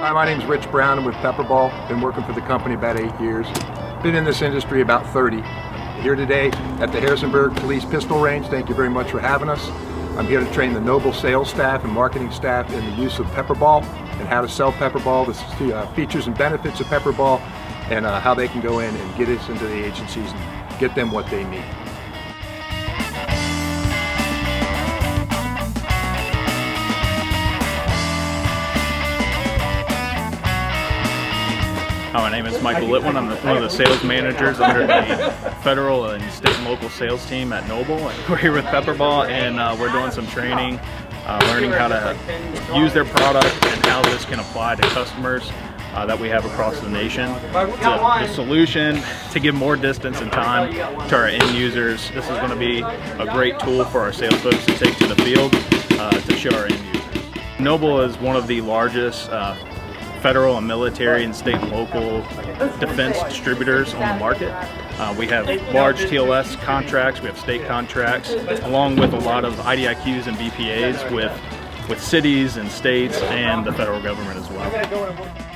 Hi, my name is Rich Brown. I'm with PepperBall. Been working for the company about 8 years. Been in this industry about 30. Here today at the Harrisonburg Police Pistol Range. Thank you very much for having us. I'm here to train the NOBLE sales staff and marketing staff in the use of PepperBall and how to sell PepperBall, the features and benefits of PepperBall, and how they can go in and get us into the agencies and get them what they need. Hi, my name is Michael Litwin. I'm one of the sales managers under the federal and state and local sales team at NOBLE. We're here with PepperBall, and we're doing some training, learning how to use their product and how this can apply to customers that we have across the nation. The solution to give more distance and time to our end users. This is going to be a great tool for our sales folks to take to the field to show our end users. NOBLE is one of the largest federal and military and state and local defense distributors on the market. We have large TLS contracts, we have state contracts, along with a lot of IDIQs and BPAs with cities and states and the federal government as well.